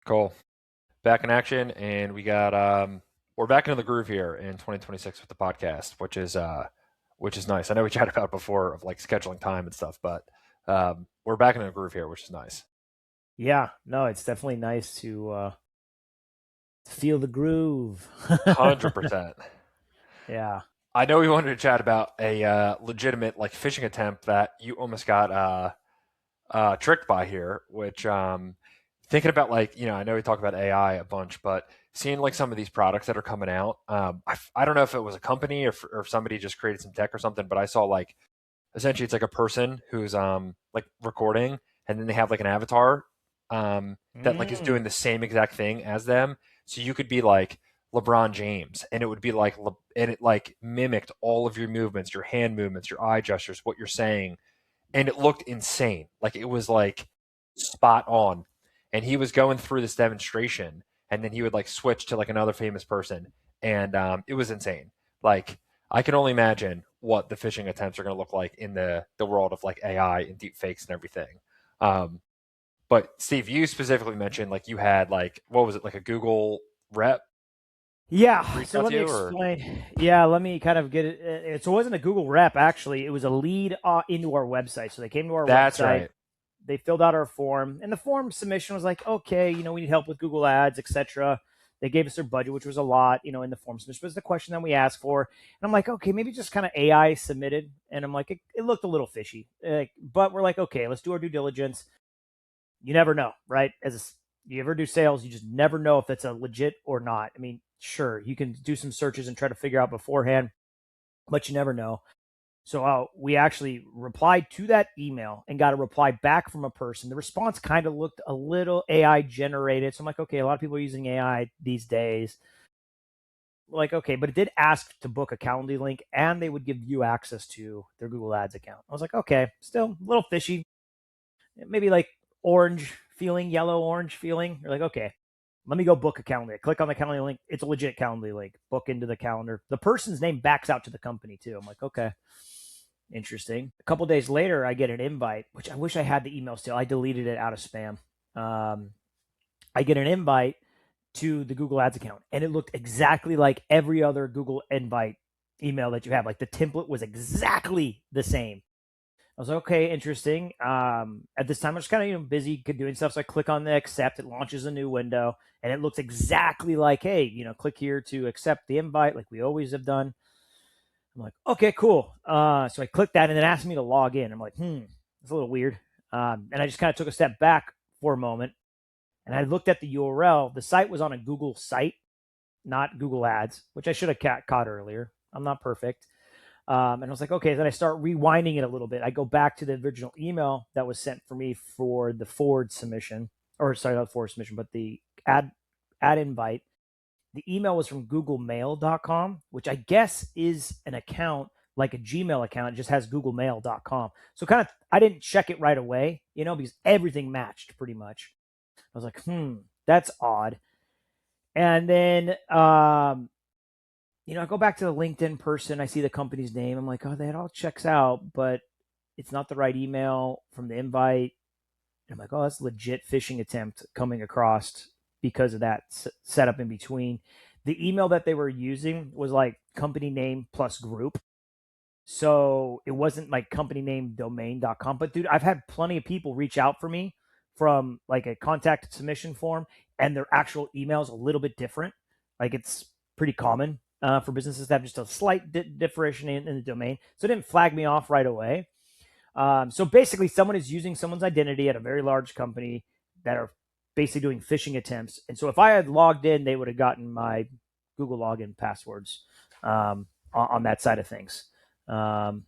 Cool. Back in action, and we're back into the groove here in 2026 with the podcast, which is nice. I know we chatted about it before of like scheduling time and stuff, but we're back into the groove here, which is nice. Yeah, no, it's definitely nice to feel the groove. 100%. Yeah. I know we wanted to chat about a legitimate like phishing attempt that you almost got tricked by here, which thinking about like, I know we talk about AI a bunch, but seeing like some of these products that are coming out, I don't know if it was a company or if somebody just created some tech or something, but I saw like essentially it's like a person who's like recording and then they have like an avatar that like is Mm. doing the same exact thing as them. So you could be like LeBron James and it would be like and it like mimicked all of your movements, your hand movements, your eye gestures, what you're saying, and it looked insane. Like it was like spot on. And he was going through this demonstration, and then he would like switch to like another famous person, and it was insane. Like I can only imagine what the phishing attempts are going to look like in the world of like AI and deep fakes and everything. Um, but Steve, you specifically mentioned like you had like what was it like a Google rep Yeah, reach so out let to me you or explain. Yeah, let me kind of get it. So it wasn't a Google rep, actually. It was a lead into our website. So they came to our that's website, right. they filled out our form, and the form submission was like, okay, we need help with Google Ads, etc. They gave us their budget, which was a lot, in the form submission was the question that we asked for. And I'm like, okay, maybe just kind of AI submitted. And I'm like, it looked a little fishy. But we're like, okay, let's do our due diligence. You never know, right? You ever do sales, you just never know if it's a legit or not. I mean, sure, you can do some searches and try to figure out beforehand, but you never know. So we actually replied to that email and got a reply back from a person. The response kind of looked a little AI generated. So I'm like, okay, a lot of people are using AI these days. Like, okay, but it did ask to book a Calendly link and they would give you access to their Google Ads account. I was like, okay, still a little fishy. Maybe like orange feeling, yellow orange feeling. You're like, okay, let me go book a Calendly. I click on the Calendly link. It's a legit Calendly link. Book into the calendar. The person's name backs out to the company too. I'm like, okay, interesting. A couple days later, I get an invite, which I wish I had the email still. I deleted it out of spam. Um, I get an invite to the Google Ads account, and it looked exactly like every other Google invite email that you have. Like the template was exactly the same. I was like, okay, interesting. At this time, I was kind of busy doing stuff, so I click on the accept. It launches a new window, and it looks exactly like, hey, click here to accept the invite, like we always have done. I'm like, okay, cool. So I clicked that, and it asked me to log in. I'm like, it's a little weird. And I just kind of took a step back for a moment, and I looked at the URL. The site was on a Google site, not Google Ads, which I should have caught earlier. I'm not perfect. And I was like, okay. Then I start rewinding it a little bit. I go back to the original email that was sent for me for the forward submission, or sorry, not forward submission, but the ad invite. The email was from googlemail.com, which I guess is an account like a Gmail account. It just has googlemail.com. So kind of, I didn't check it right away, because everything matched pretty much. I was like, that's odd. And then, I go back to the LinkedIn person. I see the company's name. I'm like, oh, that all checks out, but it's not the right email from the invite. And I'm like, oh, that's a legit phishing attempt coming across because of that setup in between. The email that they were using was like company name plus group. So it wasn't like company name domain.com. But dude, I've had plenty of people reach out for me from like a contact submission form, and their actual emails a little bit different. Like it's pretty common for businesses to have just a slight differentiation in the domain. So it didn't flag me off right away. So basically, someone is using someone's identity at a very large company that are basically doing phishing attempts. And so if I had logged in, they would have gotten my Google login passwords on that side of things. Um,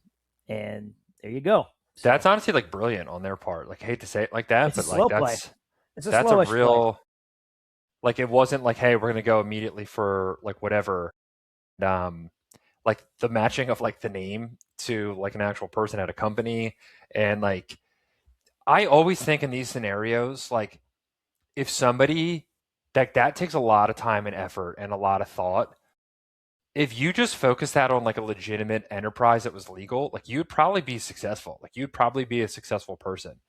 and there you go. That's So honestly like brilliant on their part. Like I hate to say it like that, it's a but like slow play. that's It's a that's a slowish play. real like it wasn't like, hey, we're gonna go immediately for like whatever. Um like the matching of like the name to like an actual person at a company. And like I always think in these scenarios, like if somebody that takes a lot of time and effort and a lot of thought. If you just focus that on like a legitimate enterprise that was legal, like you'd probably be successful. Like you'd probably be a successful person,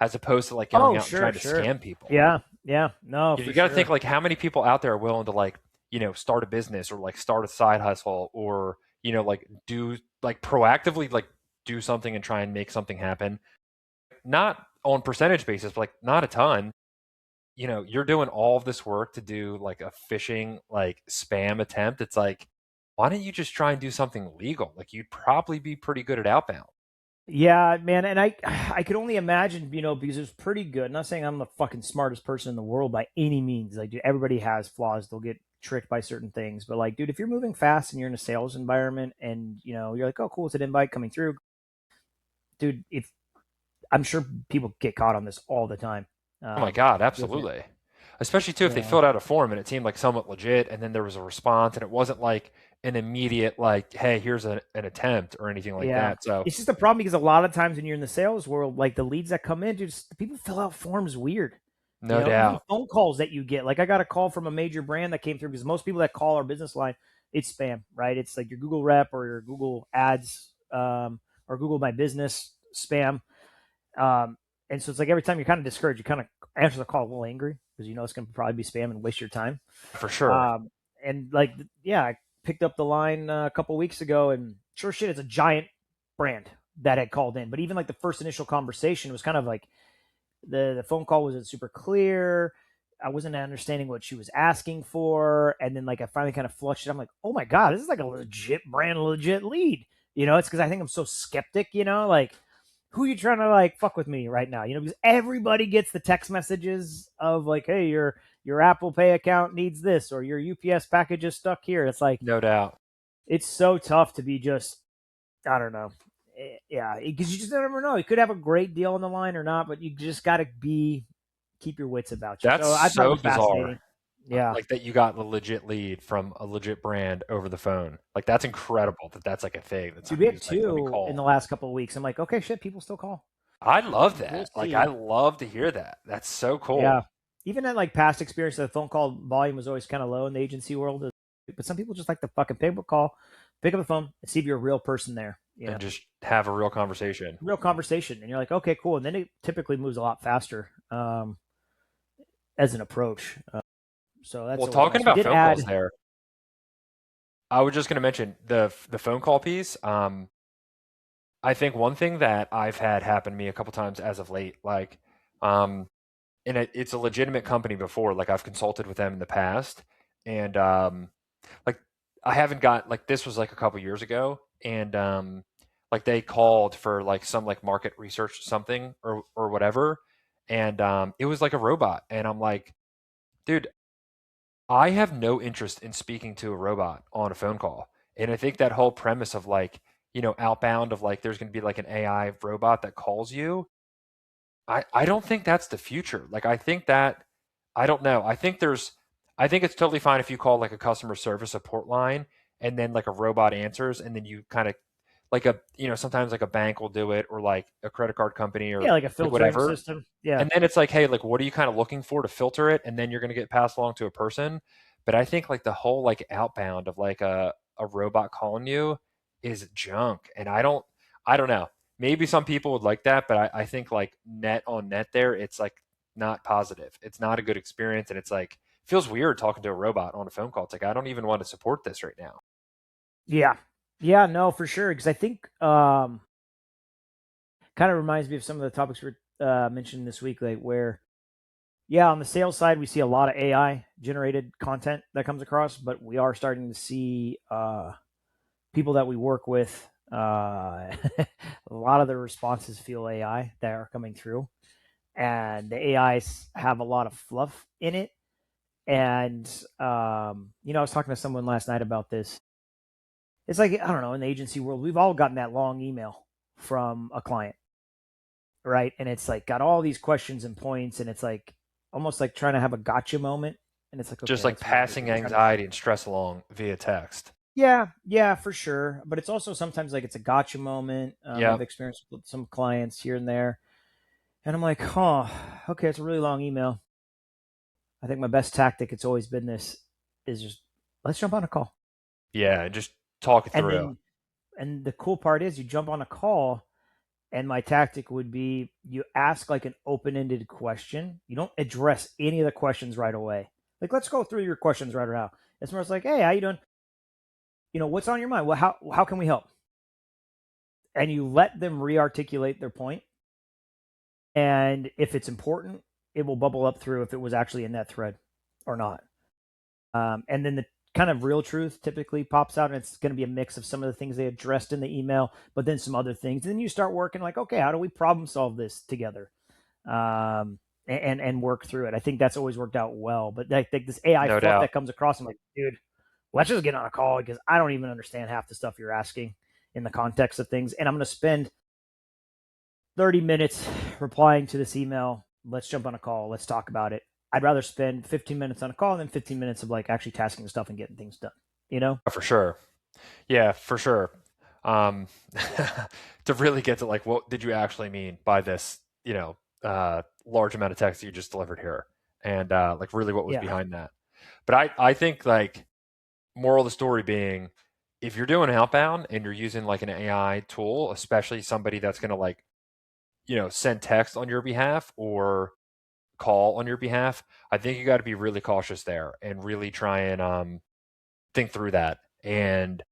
as opposed to like going Oh, out and sure, trying to sure. scam people. Yeah. Yeah, no, You for got to think sure. like how many people out there are willing to like, start a business or like start a side hustle or, like do like proactively like do something and try and make something happen. Not on percentage basis, but like not a ton. You're doing all of this work to do like a phishing like spam attempt. It's like, why don't you just try and do something legal? Like you'd probably be pretty good at outbound. Yeah, man, and I could only imagine, because it was pretty good. I'm not saying I'm the fucking smartest person in the world by any means. Like, dude, everybody has flaws. They'll get tricked by certain things. But like, dude, if you're moving fast and you're in a sales environment and you're like, oh, cool, it's an invite coming through, dude. If I'm sure people get caught on this all the time, Oh my God, with it. absolutely. Especially too if they Yeah, filled out a form and it seemed like somewhat legit and then there was a response and it wasn't like an immediate like, hey, here's an attempt or anything like yeah. that. So It's just a problem because a lot of times when you're in the sales world, like the leads that come in, dude, people fill out forms weird. no Even doubt. phone calls that you get. Like I got a call from a major brand that came through because most people that call our business line, it's spam, right? It's like your Google rep or your Google ads, or Google My Business spam. And so it's like every time you're kind of discouraged, you kind of answer the call a little angry because it's going to probably be spam and waste your time. For sure. Um, and like, yeah, I picked up the line a couple weeks ago, and sure shit, it's a giant brand that had called in. But even like the first initial conversation was kind of like the phone call wasn't super clear. I wasn't understanding what she was asking for, and then like I finally kind of flushed it. I'm like, oh my god, this is like a legit brand, legit lead. It's because I think I'm so skeptic. Like who are you trying to like fuck with me right now? Because everybody gets the text messages of like, hey, your Apple Pay account needs this, or your UPS package is stuck here. It's like No doubt. it's so tough to be just, I don't know. Yeah, because you just never know. You could have a great deal on the line or not, but you just got to keep your wits about you. That's So I thought it so was bizarre. fascinating. Yeah. Like that you got the legit lead from a legit brand over the phone. Like that's incredible that that's like a thing. That's Dude, we had he's like, let me two in the call. last couple of weeks. I'm like, okay, shit, people still call. I love We'll that. Like I see. love to hear that. That's so Yeah. cool. Even in like past experience, the phone call volume was always kind of low in the agency world. But some people just like to fucking pick up the phone, and see if you're a real person there. And just have a real conversation. Real conversation. And you're like, okay, cool. And then it typically moves a lot faster, as an approach. So that's Well, always talking nice. We about did phone calls add, there, I was just going to mention the phone call piece. I think one thing that I've had happen to me a couple times as of late, like, um, and it's a legitimate company before, like I've consulted with them in the past, and like I haven't got like this was like a couple years ago, and like they called for like some like market research something or whatever, and it was like a robot, and I'm like, dude, I have no interest in speaking to a robot on a phone call. And I think that whole premise of like, outbound of like there's going to be like an AI robot that calls you, I don't think that's the future. Like I think that I don't know. I think it's totally fine if you call like a customer service support line and then like a robot answers and then you kind of like sometimes like a bank will do it or like a credit card company or yeah, like a like filtering whatever. system. Yeah. And then it's like, hey, like, what are you kind of looking for to filter it? And then you're going to get passed along to a person. But I think like the whole like outbound of like a robot calling you is junk. And I don't know. Maybe some people would like that, but I think like net on net there, it's like not positive. It's not a good experience. And it's like, feels weird talking to a robot on a phone call. It's like, I don't even want to support this right now. Yeah. Yeah, no, for sure. Because I think kind of reminds me of some of the topics we mentioned this week, like where, yeah, on the sales side, we see a lot of AI generated content that comes across, but we are starting to see people that we work with. A lot of the responses feel AI that are coming through, and the AIs have a lot of fluff in it. And I was talking to someone last night about this. It's like, I don't know, in the agency world, we've all gotten that long email from a client, right? And it's like got all these questions and points, and it's like almost like trying to have a gotcha moment. And it's like, Just okay, like let's word it passing and try to, anxiety and stress along via text. yeah, yeah, for sure. But it's also sometimes like it's a gotcha moment. Yeah. I've experienced with some clients here and there, and I'm like, huh, okay, it's a really long email. I think my best tactic, it's always been this, is just let's jump on a call. Yeah. Just talk it And through. then, and the cool part is you jump on a call And my tactic would be you ask like an open ended question. You don't address any of the questions right away. Like, let's go through your questions right now. It's more like, hey, how you doing? What's on your mind? Well, how can we help? And you let them re-articulate their point. And if it's important, it will bubble up through if it was actually in that thread or not. And then the kind of real truth typically pops out, and it's going to be a mix of some of the things they addressed in the email, but then some other things. And then you start working like, okay, how do we problem solve this together? And work through it. I think that's always worked out well. But like this AI No fluff doubt. that comes across, I'm like, dude, let's just get on a call because I don't even understand half the stuff you're asking in the context of things. And I'm going to spend 30 minutes replying to this email. Let's jump on a call. Let's talk about it. I'd rather spend 15 minutes on a call than 15 minutes of like actually tasking stuff and getting things done, you know? For sure. Yeah, for sure. Um, to really get to like, what did you actually mean by this, large amount of text that you just delivered here? And like really what was Yeah. behind that. But I think like moral of the story being if you're doing outbound and you're using like an AI tool, especially somebody that's going to like, send text on your behalf or call on your behalf, I think you got to be really cautious there and really try and think through that and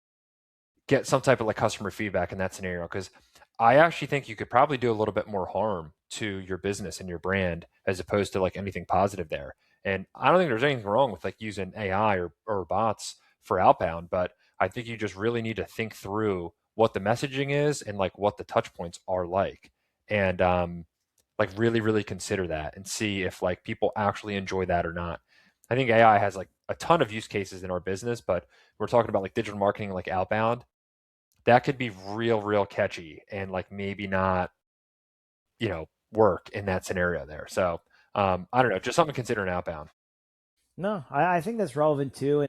get some type of like customer feedback in that scenario. Because I actually think you could probably do a little bit more harm to your business and your brand as opposed to like anything positive there. And I don't think there's anything wrong with like using AI or bots for outbound, but I think you just really need to think through what the messaging is and like what the touch points are like. And like really, really consider that and see if like people actually enjoy that or not. I think AI has like a ton of use cases in our business, but we're talking about like digital marketing, like outbound, that could be real, real catchy and like maybe not, work in that scenario there. So I don't know, just something to consider in outbound. No, I think that's relevant too.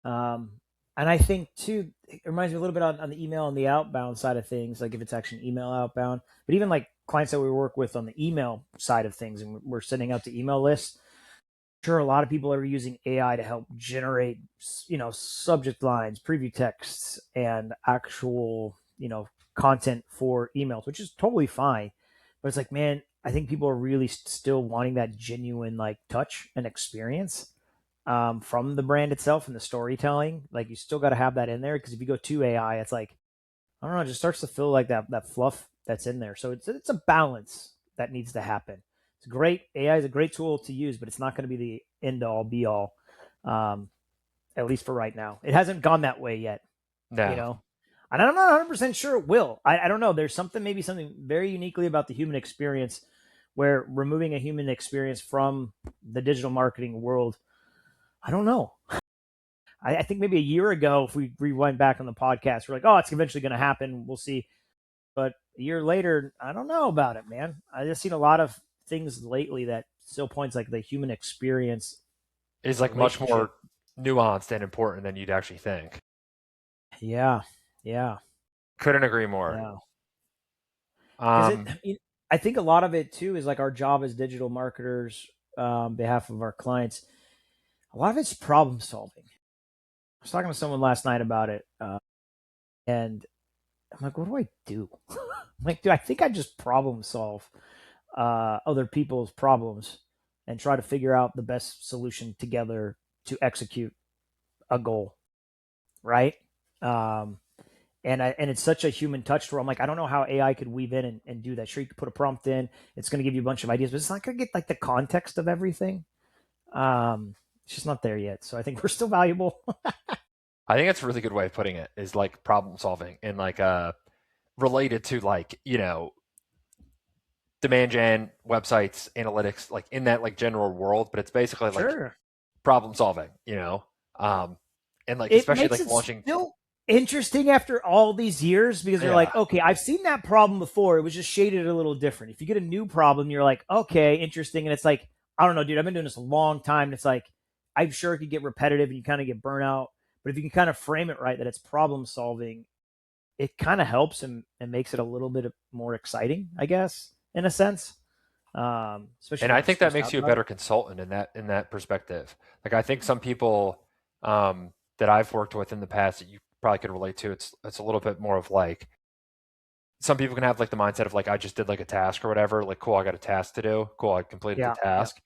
Um, and I think too, it reminds me a little bit on the email and the outbound side of things, like if it's actually email outbound, but even like clients that we work with on the email side of things, and we're sending out the email lists. Sure, a lot of people are using AI to help generate, subject lines, preview texts, and actual, content for emails, which is totally fine. But it's like, man, I think people are really still wanting that genuine like touch and experience from the brand itself and the storytelling. Like, you still got to have that in there because if you go to AI, it's like, I don't know, it just starts to feel like that fluff that's in there. So it's a balance that needs to happen. It's great. AI is a great tool to use, but it's not going to be the end all be all. Um, at least for right now, it hasn't gone that way yet. You No, know, and I'm not 100% sure it will. I don't know. There's maybe something very uniquely about the human experience, where removing a human experience from the digital marketing world. I don't know. I think maybe a year ago, if we rewind back on the podcast, we're like, oh, it's eventually going to happen. We'll see. But a year later, I don't know about it, man. I just seen a lot of things lately that still points like the human experience it's like much relationship. more nuanced and important than you'd actually think. Yeah, yeah, Couldn't agree more. yeah. Because Um, I think a lot of it too is like our job as digital marketers, on behalf of our clients. A lot of it's problem solving. I was talking to someone last night about it, and I'm like, what do I do? I'm like, dude, I think I just problem solve other people's problems and try to figure out the best solution together to execute a goal, right? Um, and it's such a human touch where I'm like, I don't know how AI could weave in and do that. Sure, you could put a prompt in, it's going to give you a bunch of ideas, but it's not going to get like the context of everything. It's just not there yet. So I think we're still valuable. I think that's a really good way of putting it is like problem solving and like related to like, demand gen websites, analytics, like in that like general world, but it's basically like Sure. problem solving, um, and like It especially makes like it launching. still interesting after all these years because you're Yeah, like, okay, I've seen that problem before. It was just shaded a little different. If you get a new problem, you're like, okay, interesting. And it's like, I don't know, dude, I've been doing this a long time. And it's like, I'm sure it could get repetitive and you kind of get burnout. But if you can kind of frame it right, that it's problem solving, it kind of helps and makes it a little bit more exciting, I guess, in a sense. Especially if and you're I not think that stressed makes out you a about it. better consultant in that perspective. Like I think some people that I've worked with in the past that you probably could relate to, it's a little bit more of like some people can have like the mindset of like I just did like a task or whatever, like cool, I got a task to do, cool, I completed the Yeah, yeah. task.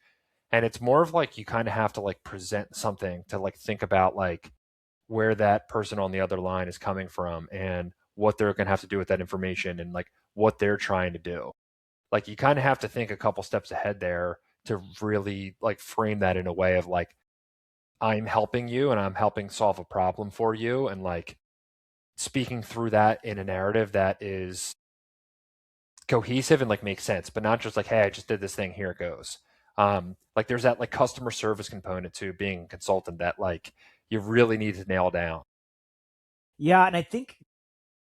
And it's more of like you kind of have to like present something to like think about like where that person on the other line is coming from and what they're going to have to do with that information and like what they're trying to do. Like you kind of have to think a couple steps ahead there to really like frame that in a way of like I'm helping you and I'm helping solve a problem for you and like speaking through that in a narrative that is cohesive and like makes sense, but not just like, hey, I just did this thing, here it goes. Like there's that like customer service component to being a consultant that like you really need to nail down. Yeah, and I think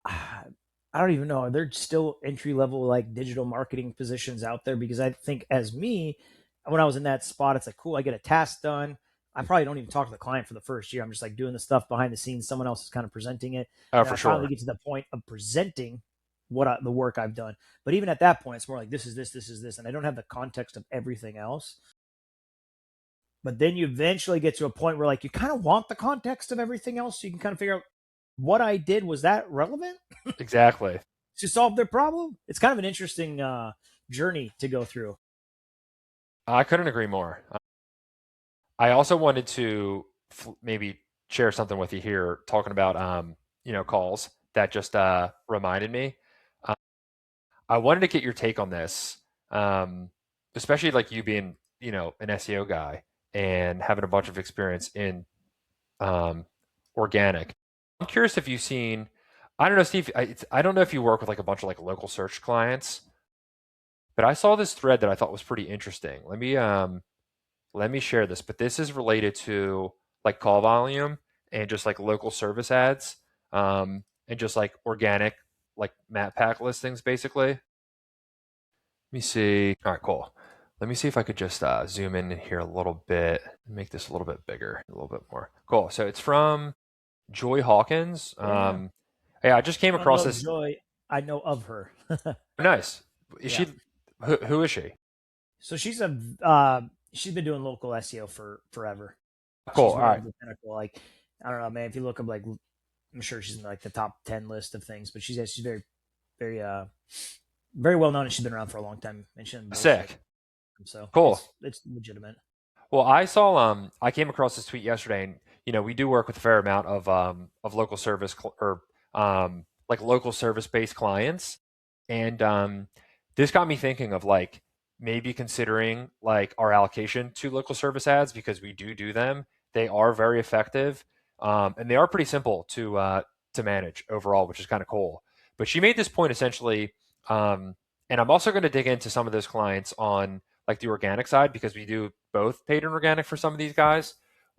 I don't even know. Are there still entry level like digital marketing positions out there? Because I think as me, when I was in that spot, it's like cool. I get a task done. I probably don't even talk to the client for the first year. I'm just like doing the stuff behind the scenes. Someone else is kind of presenting it, Oh, and then for I finally sure. get to the point of presenting the work I've done. But even at that point, it's more like this is this, this is this, and I don't have the context of everything else. But then you eventually get to a point where like you kind of want the context of everything else, so you can kind of figure out what I did, was that relevant Exactly. to solve their problem? It's kind of an interesting journey to go through. I couldn't agree more. I also wanted to maybe share something with you here, talking about calls that just reminded me. Uh, I wanted to get your take on this, um, especially like you being an SEO guy and having a bunch of experience in um, organic. I'm curious if you've seen. I don't know, Steve. I don't know if you work with like a bunch of like local search clients, but I saw this thread that I thought was pretty interesting. Let me share this, but this is related to like call volume and just like local service ads, and just like organic like map pack listings basically. Let me see. All right, cool. Let me see if I could just zoom in here a little bit and make this a little bit bigger, a little bit more. Cool. So it's from Joy Hawkins. Yeah, yeah. Yeah, I just came I don't across know this. Joy. I know of her. Nice. Is Yeah. she? Who is she? So she's been doing local SEO for forever. Cool. She's All one right. of the pinnacle. Like I don't know, man. If you look up like I'm sure she's in like the top 10 list of things, but she's very very very well known and she's been around for a long time and she doesn't bullshit. Sick. So Cool. it's legitimate. Well, I came across this tweet yesterday, and we do work with a fair amount of local service or like local service based clients, and this got me thinking of like maybe considering like our allocation to local service ads because we do them. They are very effective, and they are pretty simple to manage overall, which is kind of cool. But she made this point essentially, um, and I'm also going to dig into some of those clients on like the organic side because we do both paid and organic for some of these guys.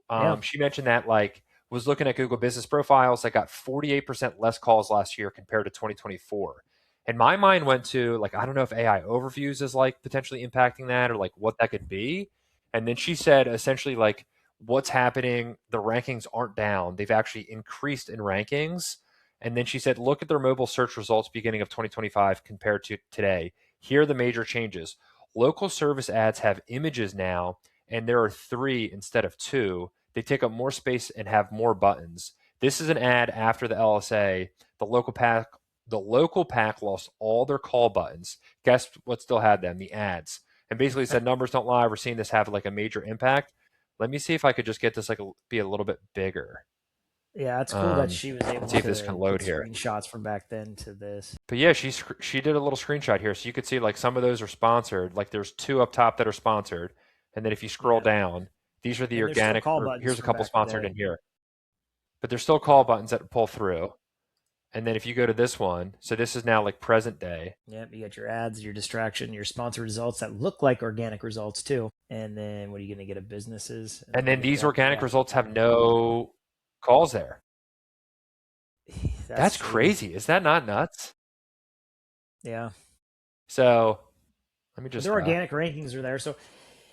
Yeah. She mentioned that like was looking at Google Business Profiles that got 48% less calls last year compared to 2024. And my mind went to like I don't know if AI overviews is like potentially impacting that or like what that could be. And then she said essentially like what's happening, the rankings aren't down. They've actually increased in rankings. And then she said look at their mobile search results beginning of 2025 compared to today. Here are the major changes. Local service ads have images now, and there are three instead of two. They take up more space and have more buttons. This is an ad after the LSA. The local pack, the local pack lost all their call buttons. Guess what still had them? The ads. And basically said numbers don't lie. We're seeing this have like a major impact. Let me see if I could just get this like be a little bit bigger. Yeah, it's cool that she was Let's able see if this can to get load here. screenshots from back then to this. But yeah, she did a little screenshot here, so you could see like some of those are sponsored. Like there's two up top that are sponsored, and then if you scroll Yeah. down, these are the And there's still organic. call Or buttons here's a from couple back in the sponsored day. in here, but there's still call Yeah. buttons that pull through. And then if you go to this one, so this is now like present day, Yeah, you got your ads, your distraction, your sponsor results that look like organic results too. And then what are you going to get of businesses? And and then you then get these that organic traffic. results have no calls there. That's That's true. crazy. Is that not nuts? Yeah. So let me But just their organic rankings are there. So,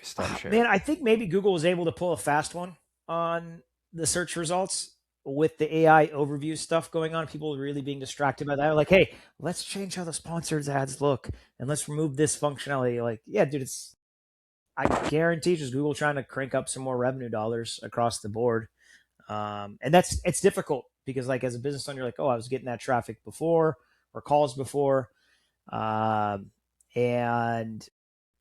stop sharing. man, I think maybe Google was able to pull a fast one on the search results with the AI overview stuff going on. People really being distracted by that. Like, hey, let's change how the sponsored ads look and let's remove this functionality. Like, yeah, dude, I guarantee just Google trying to crank up some more revenue dollars across the board. And it's difficult because like as a business owner, you're like, oh, I was getting that traffic before. or calls before. Um, and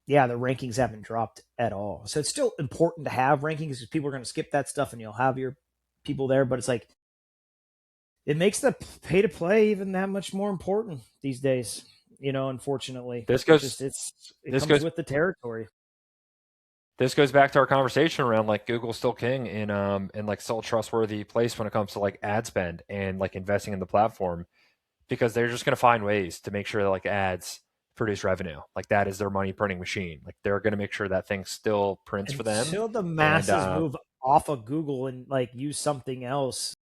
yeah, the rankings haven't dropped at all. So it's still important to have rankings because people are going to skip that stuff and you'll have your people there. But it's like, it makes the pay to play even that much more important these days. Unfortunately, This goes it this comes goes with the territory. this goes back to our conversation around like Google's still king in like still a trustworthy place when it comes to like ad spend and like investing in the platform because they're just going to find ways to make sure that like ads produce revenue. Like that is their money printing machine. Like they're going to make sure that thing still prints for them. Until the And masses move off of Google and like use something else,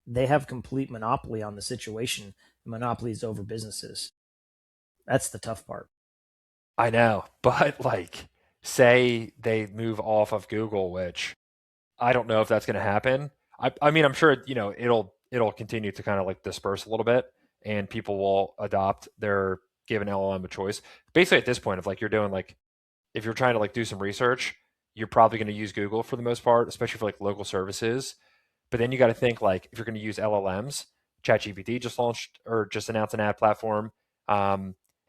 they have complete monopoly on the situation. Monopolies over businesses. That's the tough part. I know, but like say they move off of Google, which I don't know if that's going to happen. I mean, I'm sure it'll continue to kind of like disperse a little bit, and people will adopt their given LLM a choice. Basically, at this point, if like you're doing like if you're trying to like do some research, you're probably going to use Google for the most part, especially for like local services. But then you got to think like if you're going to use LLMs, ChatGPT just launched or just announced an ad platform,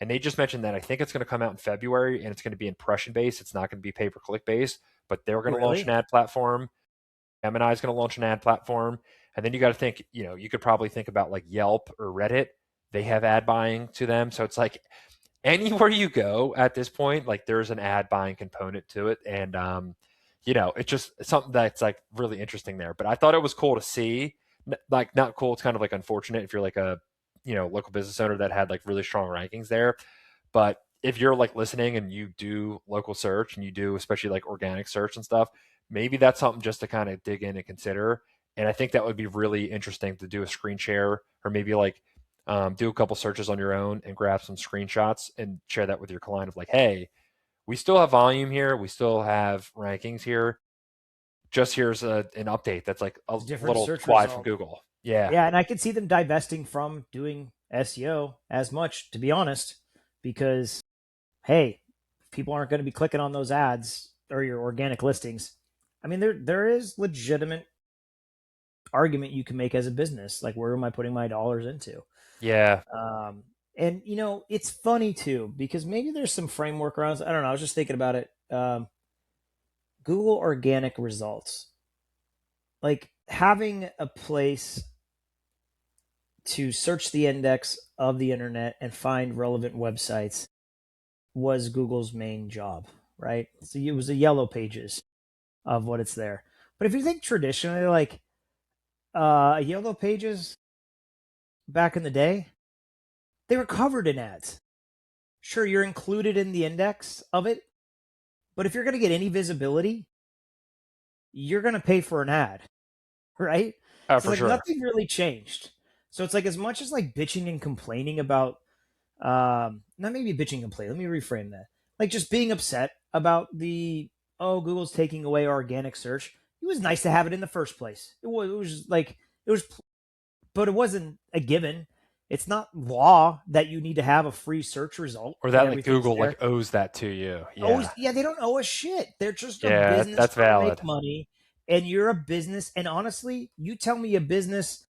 and they just mentioned that I think it's going to come out in February and it's going to be impression based. It's not going to be pay per click based, but they're going to launch an Really? ad platform. Gemini is going to launch an ad platform, and then you got to think, you could probably think about like Yelp or Reddit. They have ad buying to them, so it's like anywhere you go at this point, like there's an ad buying component to it, and it's just something that's like really interesting there. But I thought it was cool to see, like not cool. It's kind of like unfortunate if you're like a local business owner that had like really strong rankings there, but if you're like listening and you do local search and you do especially like organic search and stuff, maybe that's something just to kind of dig in and consider. And I think that would be really interesting to do a screen share or maybe like do a couple searches on your own and grab some screenshots and share that with your client of like, hey, we still have volume here, we still have rankings here. Just here's an update that's like a Different little search quiet from result. Google. Yeah, Yeah, and I could see them divesting from doing SEO as much, to be honest, because hey, people aren't going to be clicking on those ads or your organic listings. I mean, there is legitimate argument you can make as a business. Like, where am I putting my dollars into? yeah, Um, and it's funny too because maybe there's some framework around. I don't know. I was just thinking about it. Google organic results, like having a place to search the index of the internet and find relevant websites was Google's main job, right? So it was the yellow pages of what it's there. But if you think traditionally, like yellow pages back in the day, they were covered in ads. Sure, you're included in the index of it, but if you're going to get any visibility, you're going to pay for an ad, right? So for like sure. nothing really changed. So it's like as much as like bitching and complaining about not maybe bitching and complaining. Let me reframe that. Like just being upset about the Google's taking away organic search. It was nice to have it in the first place. It was like it was, but it wasn't a given. It's not law that you need to have a free search result Or when that like everything's Google like there. owes that to you. Always, Yeah, yeah, they don't owe us shit. They're just a yeah, business that's trying to make valid. money, and you're a business. And honestly, you tell me a business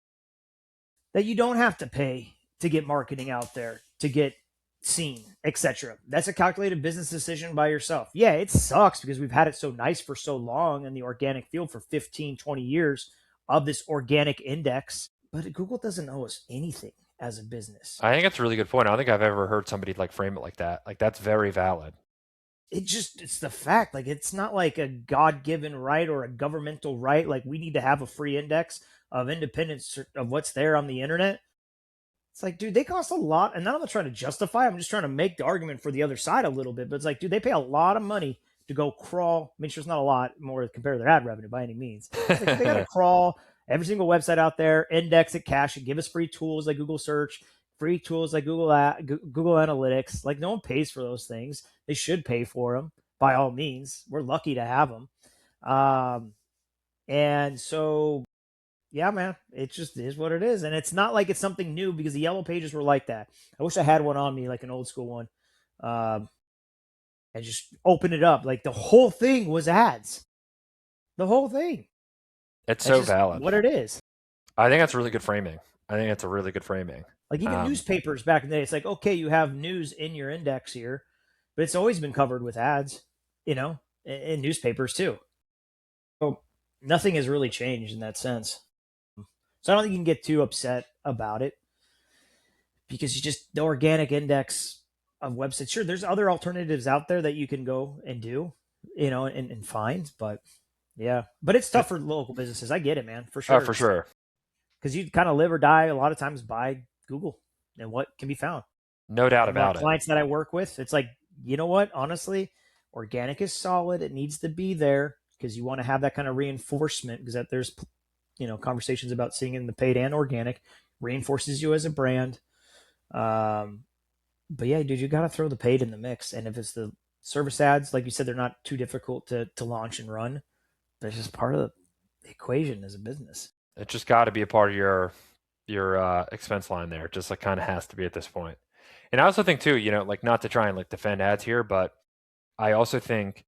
that you don't have to pay to get marketing out there to get seen, etc. That's a calculated business decision by yourself. Yeah, it sucks because we've had it so nice for so long in the organic field for 15, 20 years of this organic index, but Google doesn't owe us anything as a business. I think it's a really good point. I don't think I've ever heard somebody like frame it like that. Like that's very valid. It's the fact, like it's not like a god-given right or a governmental right, like we need to have a free index of independence of what's there on the internet. It's like, dude, they cost a lot. And I'm not trying to justify, I'm just trying to make the argument for the other side a little bit. But it's like, dude, they pay a lot of money to go crawl. I mean, sure, it's not a lot more compared to their ad revenue by any means. It's like, they got to crawl every single website out there, index it, cache it, give us free tools like Google Search, free tools like Google Analytics. Like, no one pays for those things. They should pay for them by all means. We're lucky to have them. And so yeah, man, it just is what it is. And it's not like it's something new because the yellow pages were like that. I wish I had one on me, like an old school one, um, and just open it up. Like the whole thing was ads. The whole thing. It's That's so just valid. what it is. I think that's really good framing. I think that's a really good framing. Like even Um, newspapers back in the day, it's like, okay, you have news in your index here, but it's always been covered with ads, you know, in newspapers too. So nothing has really changed in that sense. So I don't think you can get too upset about it because you just the organic index of websites. Sure, there's other alternatives out there that you can go and do, and find, but yeah, but it's tough for local businesses. I get it, man, for oh, sure. for It's sure. because you kind of live or die a lot of times by Google and what can be found. No doubt And my about it. clients that I work with, it's like, you know what? Honestly, organic is solid. It needs to be there because you want to have that kind of reinforcement because that there's conversations about seeing it in the paid and organic reinforces you as a brand. Um, but yeah, dude, you got to throw the paid in the mix. And if it's the service ads, like you said, they're not too difficult to launch and run. But it's just part of the equation as a business. It just got to be a part of your expense line there. It just like kind of has to be at this point. And I also think too, like not to try and like defend ads here, but I also think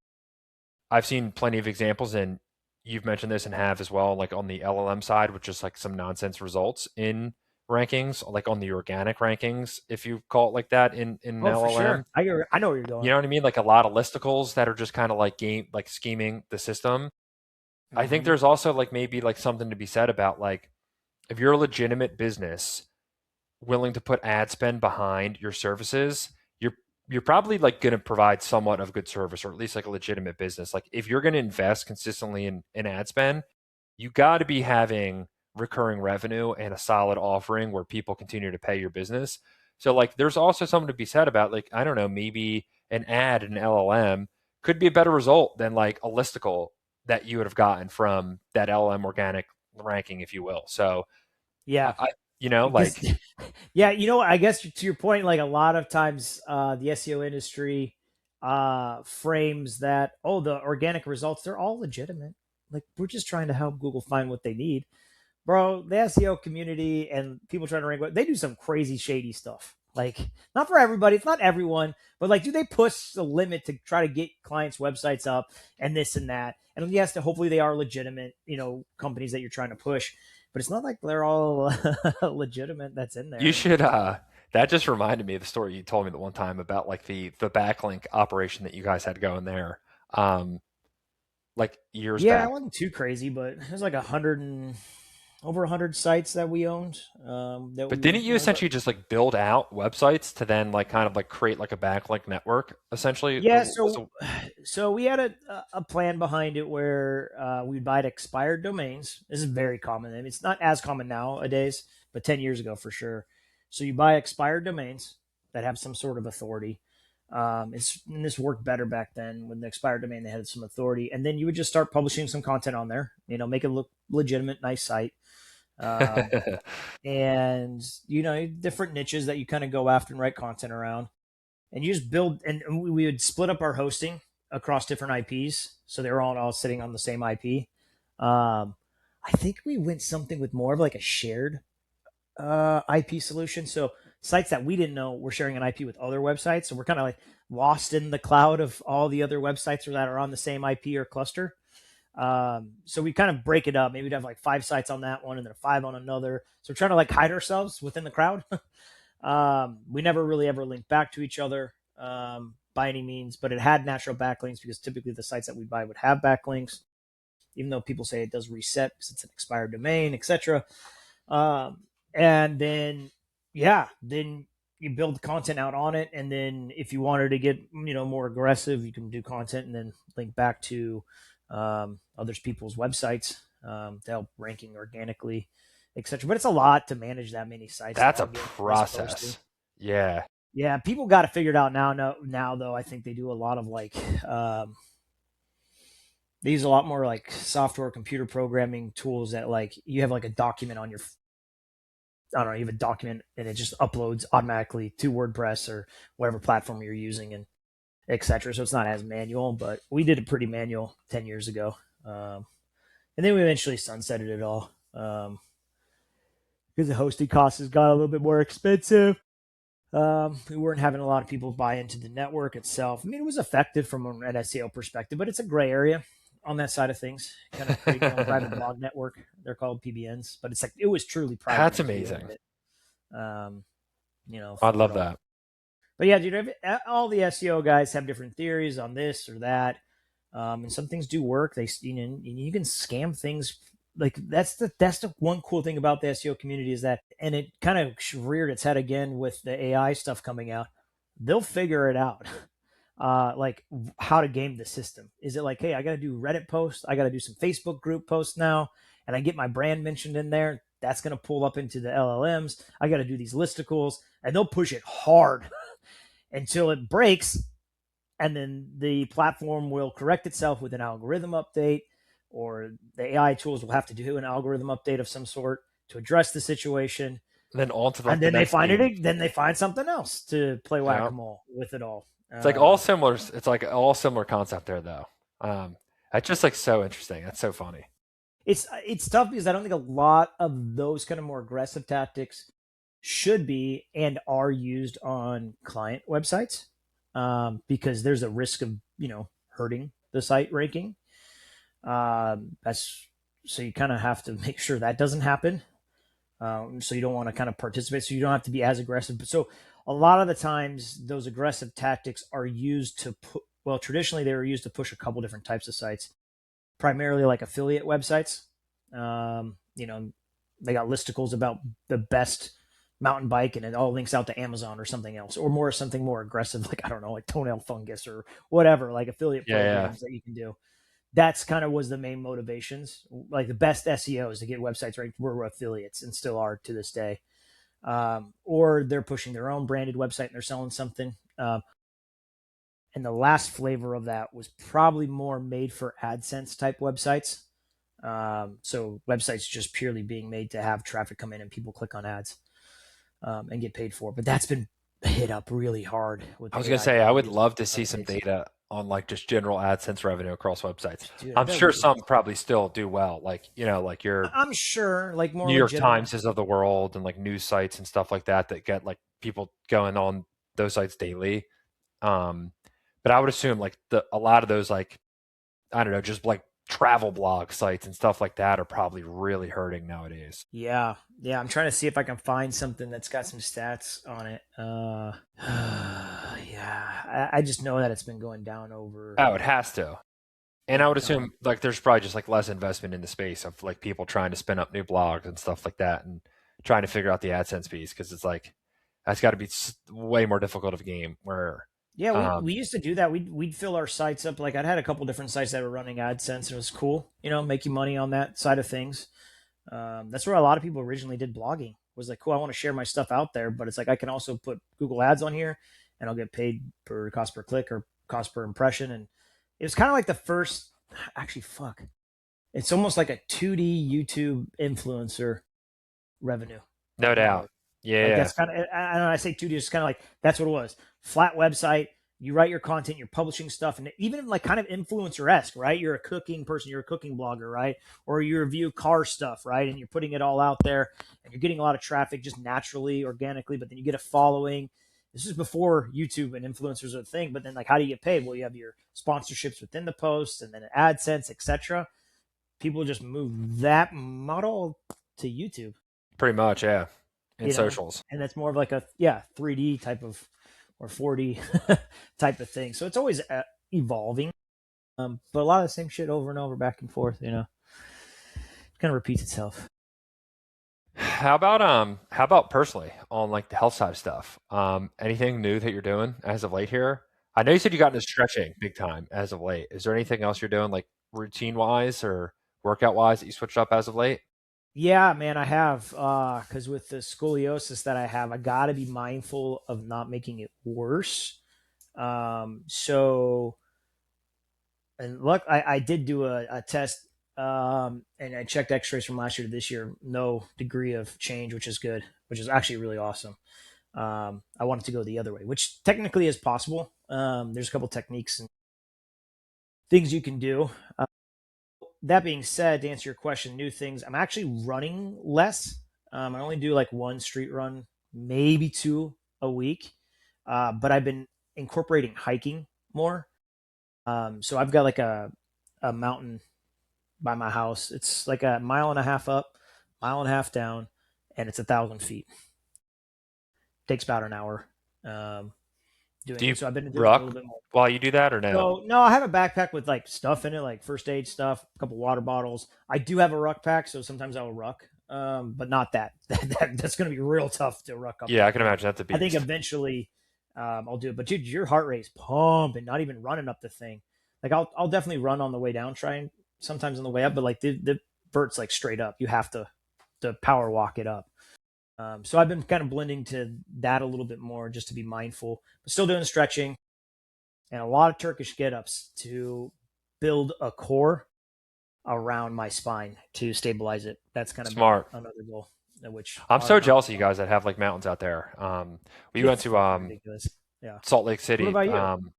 I've seen plenty of examples, and you've mentioned this and have as well, like on the LLM side, which is like some nonsense results in rankings, like on the organic rankings, if you call it like that in an Oh, for LLM. sure. I know where you're You going. know what I mean? Like a lot of listicles that are just kind of like like scheming the system. I think Mm-hmm. there's also like maybe like something to be said about like if you're a legitimate business willing to put ad spend behind your services, you're you're probably like going to provide somewhat of good service, or at least like a legitimate business. Like if you're going to invest consistently in ad spend, you got to be having recurring revenue and a solid offering where people continue to pay your business. So like there's also something to be said about like I don't know, maybe an ad in an LLM could be a better result than like a listicle that you would have gotten from that LLM organic ranking, if you will. So Yeah, I because like yeah, I guess to your point, like a lot of times, the SEO industry frames that, oh, the organic results, they're all legitimate. Like we're just trying to help Google find what they need, bro. The SEO community and people trying to rank, they do some crazy shady stuff. Like not for everybody, it's not everyone, but like, do they push the limit to try to get clients' websites up and this and that? And yes, hopefully they are legitimate, companies that you're trying to push, but it's not like they're all legitimate that's in you there. And should that just reminded me of the story you told me the one time about like the backlink operation that you guys had going there. Like years yeah, it back. wasn't too crazy, but there's like over 100 sites that we owned. That But we, didn't you essentially just like build out websites to then like kind of like create like a backlink network essentially? yeah. Was So we had a plan behind it where we'd buy expired domains. This is very common. I mean, it's not as common nowadays, but 10 years ago for sure. So you buy expired domains that have some sort of authority. And this worked better back then when the expired domain they had some authority, and then you would just start publishing some content on there. Make it look legitimate, nice site. Um, and different niches that you kind of go after and write content around, and you just build. And we would split up our hosting across different IPs, so they were all sitting on the same IP. I think we went something with more of like a shared IP solution. So sites that we didn't know were sharing an IP with other websites, so we're kind of like lost in the cloud of all the other websites that are on the same IP or cluster. So we kind of break it up. Maybe we'd have like 5 sites on that one and then 5 on another. So we're trying to like hide ourselves within the crowd. We never really ever linked back to each other by any means, but it had natural backlinks because typically the sites that we buy would have backlinks, even though people say it does reset because it's an expired domain, etc. And then, yeah, then you build content out on it. And then if you wanted to get, more aggressive, you can do content and then link back to others people's websites to help ranking organically, etc. But it's a lot to manage that many sites to That's a all get as opposed to. process. Yeah. Yeah, people got it figured out now. No, now though, I think they do a lot of like they use a lot more like software computer programming tools that like you have like a document on your I don't know, you have a document and it just uploads automatically to WordPress or whatever platform you're using and etc. So it's not as manual, but we did it pretty manual 10 years ago. And then we eventually sunsetted it all because the hosting costs has got a little bit more expensive. We weren't having a lot of people buy into the network itself. I mean, it was effective from an SEO perspective, but it's a gray area on that side of things. Kind of create your own private blog network. They're called PBNs, but it's like it was truly private That's because we owned amazing. it. Um, I'd for it love all. that. But yeah, dude, all the SEO guys have different theories on this or that, and some things do work. You can scam things. Like that's the one cool thing about the SEO community is that, and it kind of reared its head again with the AI stuff coming out. They'll figure it out. Like how to game the system. Is it like, hey, I got to do Reddit posts, I got to do some Facebook group posts now, and I get my brand mentioned in there? That's going to pull up into the LLMs. I got to do these listicles, and they'll push it hard until it breaks, and then the platform will correct itself with an algorithm update, or the AI tools will have to do an algorithm update of some sort to address the situation. And then on to And like the then they next find game. it. Then they find something else to play Yeah. whack-a-mole with it all. It's like all similar. It's like all similar concept there, though. That's just like so interesting. That's so funny. It's tough because I don't think a lot of those kind of more aggressive tactics should be and are used on client websites, because there's a risk of hurting the site ranking. That's so you kind of have to make sure that doesn't happen. So you don't want to kind of participate. So you don't have to be as aggressive. But so a lot of the times, those aggressive tactics are used to put. Well, traditionally they were used to push a couple different types of sites, primarily like affiliate websites. They got listicles about the best mountain bike, and it all links out to Amazon or something else, or something more aggressive, like I don't know, like toenail fungus or whatever, like affiliate Yeah, yeah. programs that you can do. That's kind of was the main motivations. Like the best SEOs to get websites ranked were affiliates, and still are to this day. Or they're pushing their own branded website and they're selling something. And the last flavor of that was probably more made for AdSense type websites. So websites just purely being made to have traffic come in and people click on ads, and get paid for. But that's been hit up really hard with I was the gonna AI say I would changes love to see some updates. data on like just general AdSense revenue across websites. Dude, I I'm bet sure we could. some probably still do well, like like your I'm sure, like more New York legitimate. Timeses of the world and like news sites and stuff like that that get like people going on those sites daily. Um, but I would assume like a lot of those like I don't know, just like travel blog sites and stuff like that are probably really hurting nowadays. Yeah, yeah. I'm trying to see if I can find something that's got some stats on it. Yeah, I just know that it's been going down Oh, it has to. And I over would time. assume like there's probably just like less investment in the space of like people trying to spin up new blogs and stuff like that and trying to figure out the AdSense piece because it's like that's got to be way more difficult of a game where Yeah, we um used to do that. We'd fill our sites up. Like I'd had a couple different sites that were running AdSense, and it was cool. Making money on that side of things. That's where a lot of people originally did blogging. Was like, cool, I want to share my stuff out there, but it's like I can also put Google Ads on here, and I'll get paid per cost per click or cost per impression. And it was kind of like the first. Actually, fuck. It's almost like a 2D YouTube influencer revenue. no Uh, doubt. Yeah, like yeah. that's kind of, I don't know, I say 2D, it's kind of like that's what it was. Flat website. You write your content, you're publishing stuff, and even like kind of influencer esque, right? You're a cooking person, you're a cooking blogger, right? Or you review car stuff, right? And you're putting it all out there, and you're getting a lot of traffic just naturally, organically. But then you get a following. This is before YouTube and influencers are a thing. But then, like, how do you get paid? Well, you have your sponsorships within the posts, and then AdSense, etc. People just move that model to YouTube, Pretty much, yeah. In you know, socials. and that's more of like a 3D type of or 4D type of thing. So it's always evolving, but a lot of the same shit over and over, back and forth. It kind of repeats itself. How about personally on like the health side of stuff? Anything new that you're doing as of late here? I know you said you got into stretching big time as of late. Is there anything else you're doing like routine wise or workout wise that you switched up as of late? Yeah, man, I have, because with the scoliosis that I have, I got to be mindful of not making it worse. So and look, I did do a test, and I checked X-rays from last year to this year. No degree of change, which is good, which is actually really awesome. I wanted to go the other way, which technically is possible. There's a couple techniques and things you can do. That being said, to answer your question, new things. I'm actually running less. I only do like one street run, maybe two a week. But I've been incorporating hiking more. So I've got like a mountain by my house. It's like a mile and a half up, mile and a half down, and it's 1,000 feet. Takes about an hour um, Do doing you it. So I've been doing it a little ruck bit more. while you do that or no? So no, I have a backpack with like stuff in it, like first aid stuff, a couple water bottles. I do have a ruck pack, so sometimes I will ruck, but not that. That's going to be real tough to ruck up Yeah, I that can hill. imagine that's a I think beast. eventually I'll do it. But dude, your heart rate's pumping, not even running up the thing. Like I'll definitely run on the way down, trying sometimes on the way up, but like the vert's like straight up. You have to power walk it up. So I've been kind of blending to that a little bit more just to be mindful, but still doing stretching and a lot of Turkish get ups to build a core around my spine to stabilize it. That's kind of been Smart. another goal, which I'm are so not jealous of you fun. guys that have like mountains out there. We went It's to fucking ridiculous. Yeah. Salt Lake What City about you?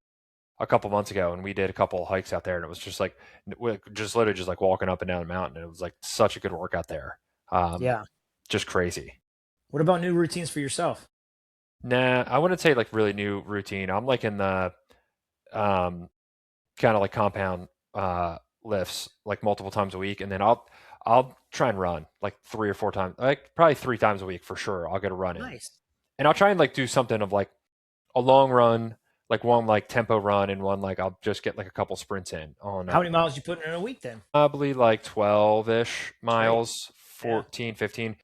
a couple months ago, and we did a couple hikes out there, and it was just like just literally just like walking up and down the mountain. And it was like such a good workout there. Um, Yeah. just crazy. What about new routines for yourself? Nah, I wouldn't say like really new routine. I'm like in the um, kind of like compound lifts like multiple times a week, and then I'll try and run like 3 or 4 times, like probably 3 times a week for sure. I'll get a run in, Nice. and I'll try and like do something of like a long run, like one like tempo run, and one like I'll just get like a couple sprints in on How many miles you putting in a week then? probably like 12-ish Straight. miles, Yeah. 14, 15.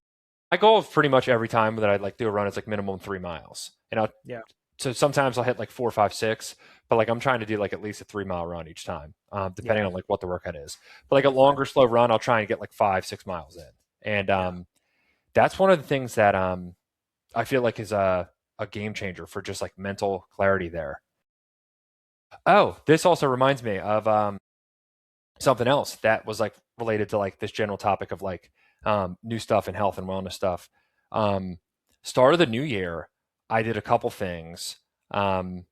My goal of pretty much every time that I like do a run is like minimum 3 miles, and I'll Yeah. so sometimes I'll hit like 4, 5, 6, but like I'm trying to do like at least a 3 mile run each time, depending Yeah. on like what the workout is. But like a Right. longer, slow run, I'll try and get like 5, 6 miles in, and Yeah. that's one of the things that I feel like is a game changer for just like mental clarity there. Oh, this also reminds me of something else that was like related to like this general topic of like new stuff and health and wellness stuff. Um, Start of the new year, I did a couple things. Um,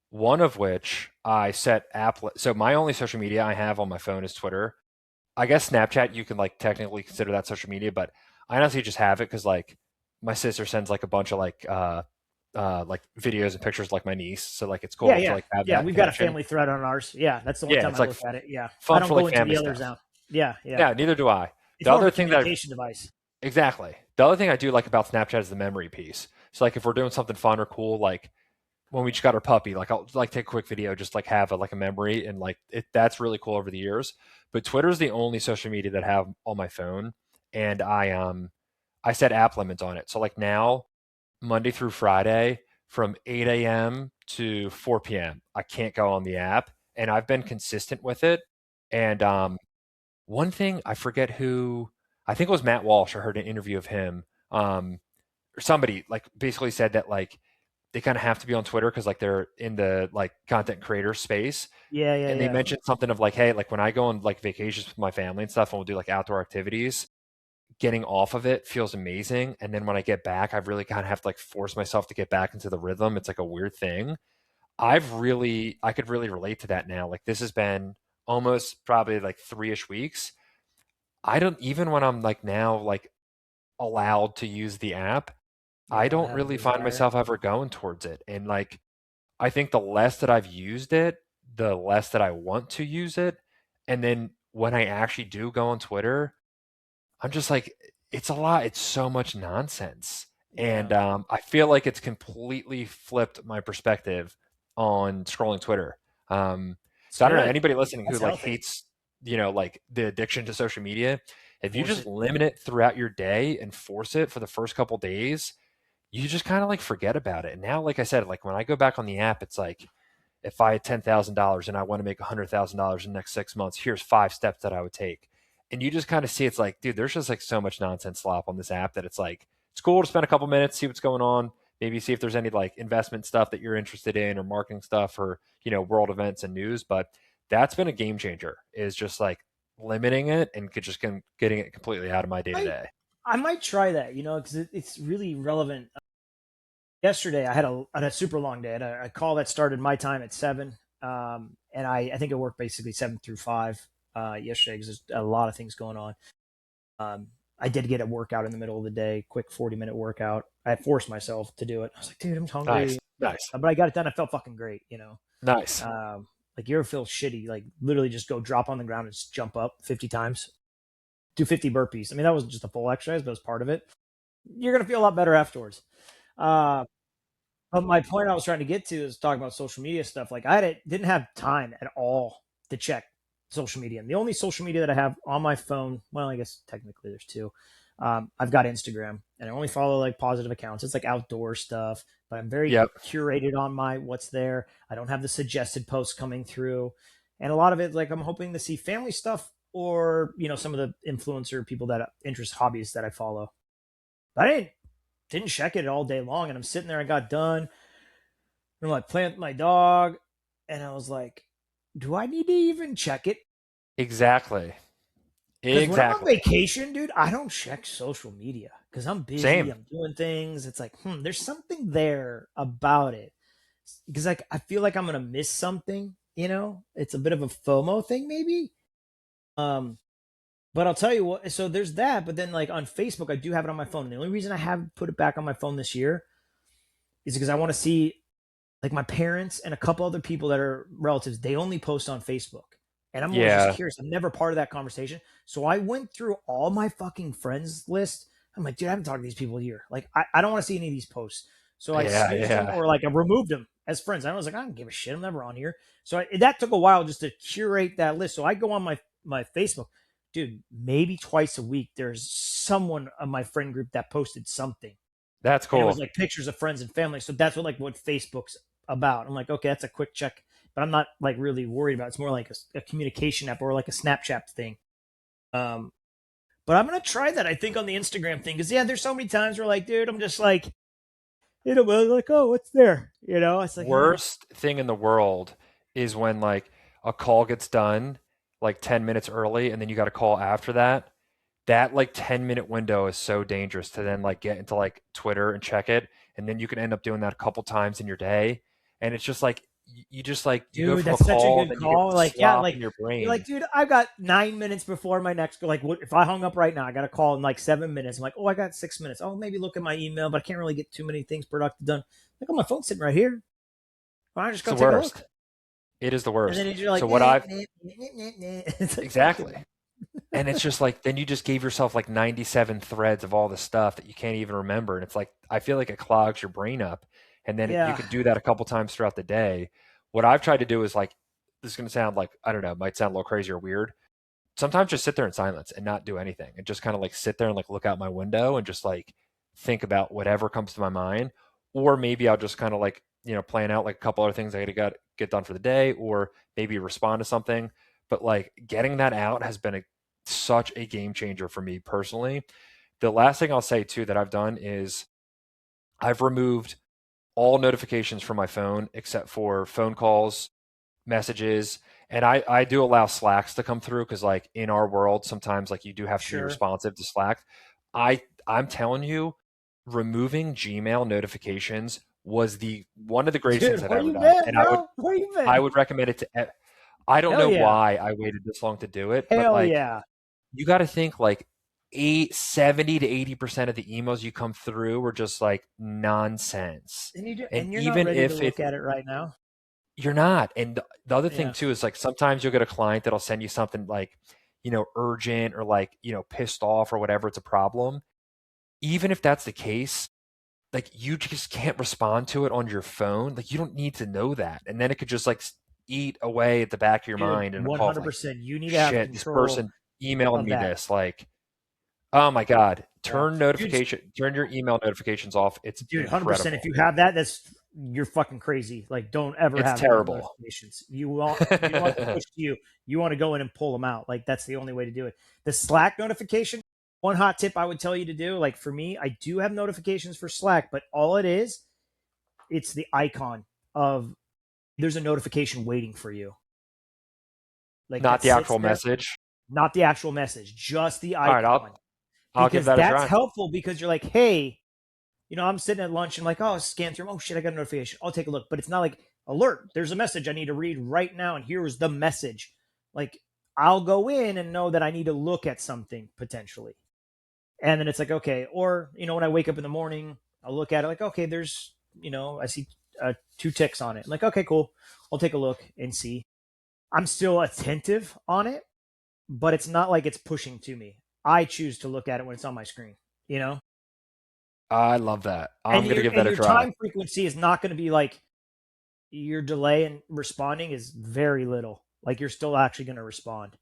One of which I set app. So my only social media I have on my phone is Twitter. I guess Snapchat you can like technically consider that social media, but I honestly just have it because like my sister sends like a bunch of like videos and pictures like my niece, so like it's Yeah. cool to Yeah. like have Yeah. that We've got a connection. family thread on ours. Yeah. That's the only Yeah, time it's I like look at it. Yeah. I fun don't for go like into family the others stuff. now. Yeah. Yeah. Yeah, neither do I. It's The more of other a thing that communication device. exactly the other thing I do like about Snapchat is the memory piece. So like if we're doing something fun or cool, like when we just got our puppy, like I'll like take a quick video, just like have like a memory, and like that's really cool over the years. But Twitter is the only social media that I have on my phone, and I set app limits on it. So like now, Monday through Friday from 8 a.m. to 4 p.m. I can't go on the app, and I've been consistent with it. And one thing I forget who, I think it was Matt Walsh. I heard an interview of him, or somebody like basically said that like they kind of have to be on Twitter because like they're in the like content creator space. Yeah. Yeah. And they Yeah. mentioned something of like, hey, like when I go on like vacations with my family and stuff, and we'll do like outdoor activities, getting off of it feels amazing. And then when I get back, I really kind of have to like force myself to get back into the rhythm. It's like a weird thing. I could really relate to that now. Like this has been almost probably like 3-ish weeks. I don't, even when I'm like now like allowed to use the app, You I don't don't have a really find desire. myself ever going towards it. And like, I think the less that I've used it, the less that I want to use it. And then when I actually do go on Twitter, I'm just like, it's a lot. It's so much nonsense. Yeah. And I feel like it's completely flipped my perspective on scrolling Twitter. It's So I don't know, good. anybody listening who That's like healthy. hates, like the addiction to social media, if you Force just it. limit it throughout your day and force it for the first couple days, you just kind of like forget about it. And now, like I said, like when I go back on the app, it's like, if I had $10,000 and I want to make $100,000 in the next 6 months, here's 5 steps that I would take. And you just kind of see it's like, dude, there's just like so much nonsense slop on this app that it's like, it's cool to spend a couple minutes, see what's going on, maybe see if there's any like investment stuff that you're interested in or marketing stuff or, world events and news. But that's been a game changer is just like limiting it and just getting it completely out of my day to I day. I might try that, because it's really relevant. Yesterday, I had a super long day. I had a call that started my time at 7, and I think it worked basically 7 through 5 yesterday because there's a lot of things going on. I did get a workout in the middle of the day, quick 40-minute workout. I forced myself to do it. I was like, dude, I'm Nice. hungry, Nice. but I got it done. I felt fucking great. Nice. Like you ever feel shitty, like literally just go drop on the ground and just jump up 50 times, do 50 burpees. I mean, that wasn't just a full exercise, but it was part of it. You're gonna feel a lot better afterwards. But my point I was trying to get to is talking about social media stuff. Like didn't have time at all to check social media. And the only social media that I have on my phone, well, I guess technically there's two. I've got Instagram, and I only follow like positive accounts. It's like outdoor stuff, but I'm very Yep. curated on my what's there. I don't have the suggested posts coming through, and a lot of it, like I'm hoping to see family stuff or some of the influencer people that interest hobbies that I follow. But I didn't check it all day long, and I'm sitting there. I got done. I'm like playing with my dog, and I was like, do I need to even check it? Exactly. Because when I'm on Exactly. vacation, dude, I don't check social media because I'm busy. Same. I'm doing things. It's like, there's something there about it. Because like I feel like I'm gonna miss something. It's a bit of a FOMO thing, maybe. Um, but I'll tell you what. So there's that. But then like on Facebook, I do have it on my phone. And the only reason I haven't put it back on my phone this year is because I want to see like my parents and a couple other people that are relatives, they only post on Facebook. And I'm always just Yeah. curious. I'm never part of that conversation. So I went through all my fucking friends list. I'm like, dude, I haven't talked to these people here. Like, I don't want to see any of these posts. So I Yeah. snoozed them Yeah. or like I removed them as friends. I was like, I don't give a shit. I'm never on here. So that took a while just to curate that list. So I go on my Facebook, dude, maybe twice a week. There's someone on my friend group that posted something, That's and it was cool. like pictures of friends and family. So that's what Facebook's about. I'm like, okay, that's a quick check, but I'm not like really worried about it. It's more like a communication app or like a Snapchat thing. Um, but I'm gonna try that. I think on the Instagram thing because yeah, there's so many times where like, dude, I'm just like, like, oh, what's there? It's like, Worst thing in the world is when like a call gets done like 10 minutes early and then you got a call after that. That like 10-minute window is so dangerous to then like get into like Twitter and check it. And then you can end up doing that a couple times in your day. And it's just like, you just like, you go dude, from a that's such a call, good then you get call. the Like, yeah, slop like in your you're like, brain. dude, I've got 9 minutes before my next. Like, what if I hung up right now? I got a call in like 7 minutes. I'm like, oh, I got 6 minutes. Oh, maybe look at my email, but I can't really get too many things productive done. Like, oh, my phone's sitting right here. Why don't I just It's go the take a look? worst. It is the And then worst. you're like, So what I've It's like, fuck it, exactly. man. And it's just like then you just gave yourself like 97 threads of all the stuff that you can't even remember. And it's like I feel like it clogs your brain up. And then you Yeah, could do that a couple times throughout the day. What I've tried to do is like this is going to sound like I don't know, it might sound a little crazy or weird. Sometimes just sit there in silence and not do anything and just kind of like sit there and like look out my window and just like think about whatever comes to my mind. Or maybe I'll just kind of like, plan out like a couple other things I got to get done for the day or maybe respond to something. But like getting that out has been such a game changer for me personally. The last thing I'll say too that I've done is I've removed all notifications from my phone except for phone calls, messages, and I do allow Slacks to come through because like in our world sometimes like you do have to be sure. responsive to Slack. I'm telling you, removing Gmail notifications was the one of the greatest things Dude, I've where ever you done, been, and I would bro? Where you I been? would recommend it to. I don't Hell know yeah. why I waited this long to do it, but Hell like yeah. you got to think like 70 to 80% of the emails you come through are just like nonsense. And And you're not even ready to if look it's at it right now. you're not. And the other thing Yeah. too is like sometimes you'll get a client that'll send you something like, urgent or like, pissed off or whatever, it's a problem. Even if that's the case, like you just can't respond to it on your phone. Like you don't need to know that. And then it could just like eat away at the back of your Dude, mind and call like, 100%. You need to have shit, this control person emailed of me that. this. Like, oh my God, Yeah. Dude, turn your email notifications off. It's dude, 100%. If incredible. you have that, you're fucking crazy. Like, don't ever It's have email terrible. notifications. You want to push to you. You want to go in and pull them out. Like, that's the only way to do it. The Slack notification, one hot tip I would tell you to do, like for me, I do have notifications for Slack, but all it is, it's the icon of there's a notification waiting for you. Like Not that the sits actual there, message. not the actual message, just the All right, icon. I'll give Because that a that's try. helpful because you're like, hey, I'm sitting at lunch and I'm like, oh, scan through. Oh shit, I got a notification. I'll take a look. But it's not like alert. There's a message I need to read right now, and here is the message. Like I'll go in and know that I need to look at something potentially, and then it's like okay. Or when I wake up in the morning, I'll look at it like okay, there's I see two ticks on it. I'm like okay, cool. I'll take a look and see. I'm still attentive on it, but it's not like it's pushing to me. I choose to look at it when it's on my screen. You know. I love that. I'm And gonna your give that a try. time frequency is not going to be like your delay in responding is very little. Like you're still actually going to respond.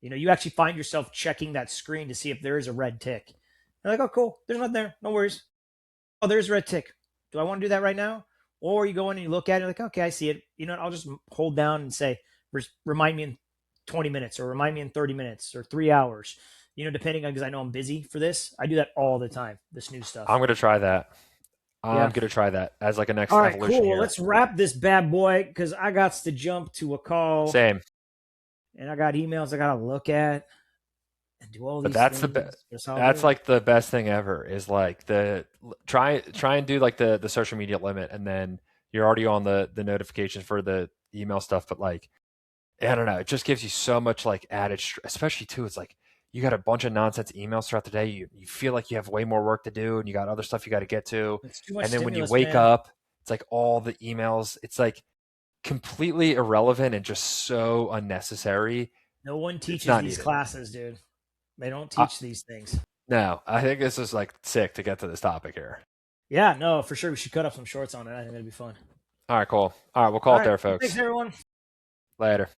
You actually find yourself checking that screen to see if there is a red tick. You're like, oh, cool. There's nothing there. No worries. Oh, there's a red tick. Do I want to do that right now? Or you go in and you look at it, like, okay, I see it. You know what? I'll just hold down and say, remind me in 20 minutes or remind me in 30 minutes or 3 hours. Depending on, because I know I'm busy for this. I do that all the time, this new I'm stuff. gonna try that. I'm Yeah. gonna try that as like a next All right, evolution cool. Well, here. let's wrap this bad boy because I got to jump to a call Same. and I got emails I got to look at and do all But these things. That's how I'll that's do it. like the best thing ever is like the try and do like the social media limit, and then you're already on the notifications for the email stuff. But like I don't know, it just gives you so much like added, especially too. It's like you got a bunch of nonsense emails throughout the day. You feel like you have way more work to do, and you got other stuff you got to get to. It's too much And then when you stimulus, wake man. up, it's like all the emails. It's like completely irrelevant and just so unnecessary. No one It's teaches not these needed. classes, dude. They don't I, teach these things. no, I think this is like sick to get to this topic here. Yeah, no, for sure. We should cut up some shorts on it. I think that'd be fun. All right, cool. All right, we'll call All it right. there, Well, thanks, folks. everyone. Later.